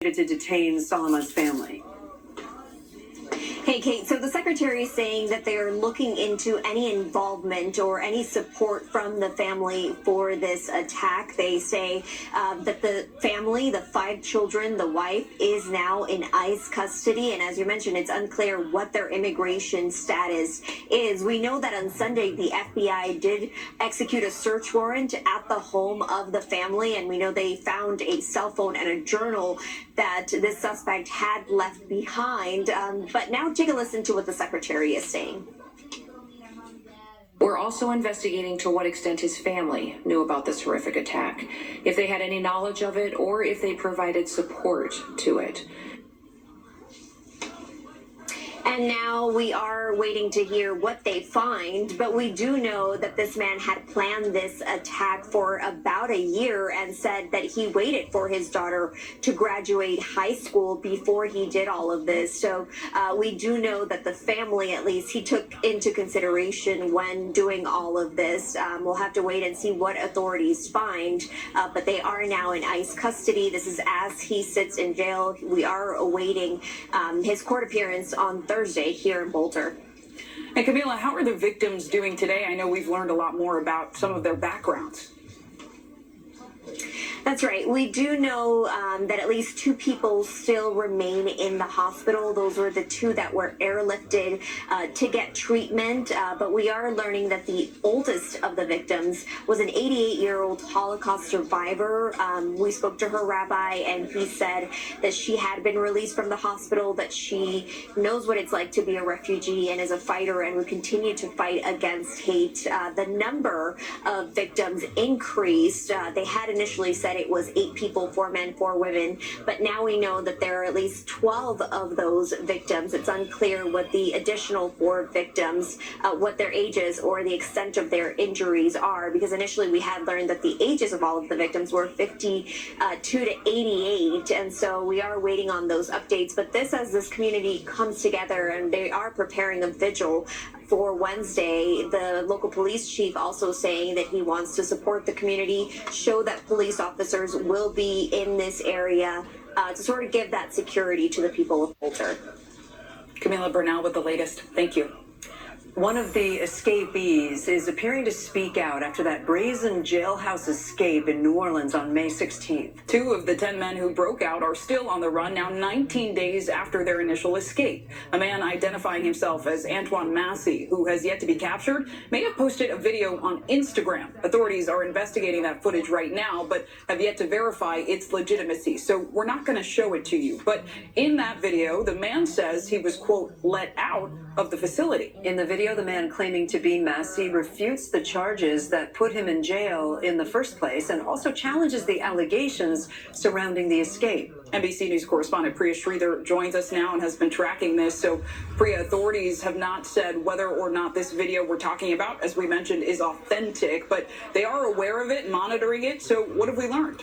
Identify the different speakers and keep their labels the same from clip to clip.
Speaker 1: to detain Salama's family.
Speaker 2: Hey, Kate, so the secretary is saying that they are looking into any involvement or any support from the family for this attack. They say that the family, the 5 children, the wife, is now in ICE custody. And as you mentioned, it's unclear what their immigration status is. We know that on Sunday, the FBI did execute a search warrant at the home of the family. And we know they found a cell phone and a journal that this suspect had left behind. But now take a listen to what the secretary is saying.
Speaker 3: We're also investigating to what extent his family knew about this horrific attack, if they had any knowledge of it, or if they provided support to it.
Speaker 2: And now we are waiting to hear what they find, but we do know that this man had planned this attack for about a year and said that he waited for his daughter to graduate high school before he did all of this. So we do know that the family, at least, he took into consideration when doing all of this. We'll have to wait and see what authorities find, but they are now in ICE custody. This is as he sits in jail. We are awaiting his court appearance on Thursday here in Boulder.
Speaker 4: And Camila, how are the victims doing today? I know we've learned a lot more about some of their backgrounds.
Speaker 2: That's right. We do know that at least 2 people still remain in the hospital. Those were the 2 that were airlifted to get treatment. But we are learning that the oldest of the victims was an 88-year-old Holocaust survivor. We spoke to her rabbi, and he said that she had been released from the hospital, that she knows what it's like to be a refugee and is a fighter and would continue to fight against hate. The number of victims increased. They had initially said it was 8 people, 4 men, 4 women, but now we know that there are at least 12 of those victims. It's unclear what the additional 4 victims, what their ages or the extent of their injuries are, because initially we had learned that the ages of all of the victims were 52 to 88, and so we are waiting on those updates. But as this community comes together and they are preparing a vigil for Wednesday, the local police chief also saying that he wants to support the community, show that police officers will be in this area to sort of give that security to the people of Boulder.
Speaker 4: Camila Bernal with the latest. Thank you.
Speaker 1: One of the escapees is appearing to speak out after that brazen jailhouse escape in New Orleans on May 16th.
Speaker 4: 2 of the 10 men who broke out are still on the run now 19 days after their initial escape. A man identifying himself as Antoine Massey, who has yet to be captured, may have posted a video on Instagram. Authorities are investigating that footage right now, but have yet to verify its legitimacy. So we're not going to show it to you. But in that video, the man says he was, quote, let out of the facility.
Speaker 1: In the video, the man claiming to be Massey refutes the charges that put him in jail in the first place and also challenges the allegations surrounding the escape.
Speaker 4: NBC News correspondent Priya Sridhar joins us now and has been tracking this. So, Priya, authorities have not said whether or not this video we're talking about, as we mentioned, is authentic, but they are aware of it, monitoring it. So what have we learned?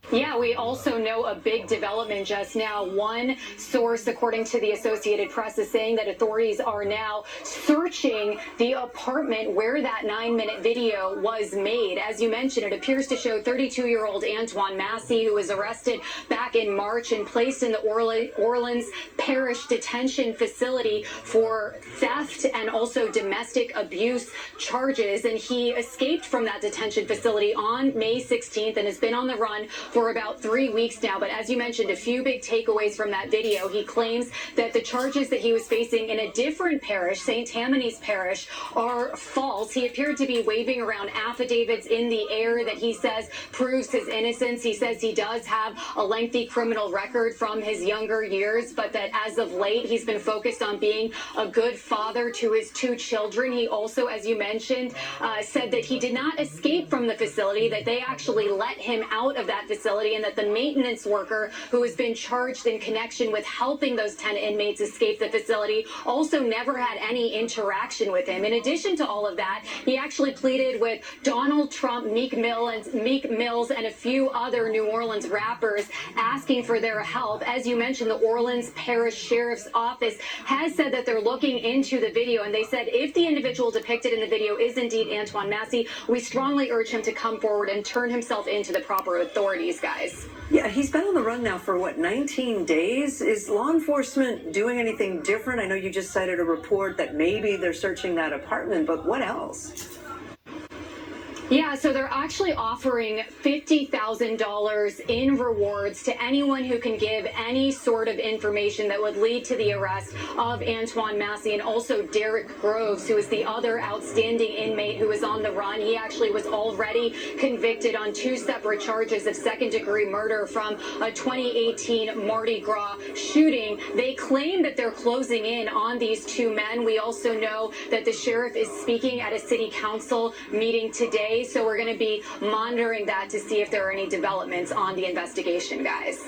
Speaker 5: Yeah, we also know a big development just now. One source, according to the Associated Press, is saying that authorities are now searching the apartment where that 9-minute video was made. As you mentioned, it appears to show 32-year-old Antoine Massey, who was arrested back in March and placed in the Orleans Parish Detention Facility for theft and also domestic abuse charges. And he escaped from that detention facility on May 16th and has been on the run for about 3 weeks now. But as you mentioned, a few big takeaways from that video. He claims that the charges that he was facing in a different parish, St. Tammany's Parish, are false. He appeared to be waving around affidavits in the air that he says proves his innocence. He says he does have a lengthy criminal record from his younger years, but that as of late, he's been focused on being a good father to his 2 children. He also, as you mentioned, said that he did not escape from the facility, that they actually let him out of that facility, and that the maintenance worker who has been charged in connection with helping those 10 inmates escape the facility also never had any interaction with him. In addition to all of that, he actually pleaded with Donald Trump, Meek Mills, and a few other New Orleans rappers asking for their help. As you mentioned, the Orleans Parish Sheriff's Office has said that they're looking into the video, and they said if the individual depicted in the video is indeed Antoine Massey, we strongly urge him to come forward and turn himself into the proper authorities. these guys.
Speaker 1: Yeah, he's been on the run now for what, 19 days? Is law enforcement doing anything different? I know you just cited a report that maybe they're searching that apartment, but what else?
Speaker 5: Yeah, so they're actually offering $50,000 in rewards to anyone who can give any sort of information that would lead to the arrest of Antoine Massey, and also Derek Groves, who is the other outstanding inmate who is on the run. He actually was already convicted on 2 separate charges of second-degree murder from a 2018 Mardi Gras shooting. They claim that they're closing in on these 2 men. We also know that the sheriff is speaking at a city council meeting today. So we're going to be monitoring that to see if there are any developments on the investigation, guys.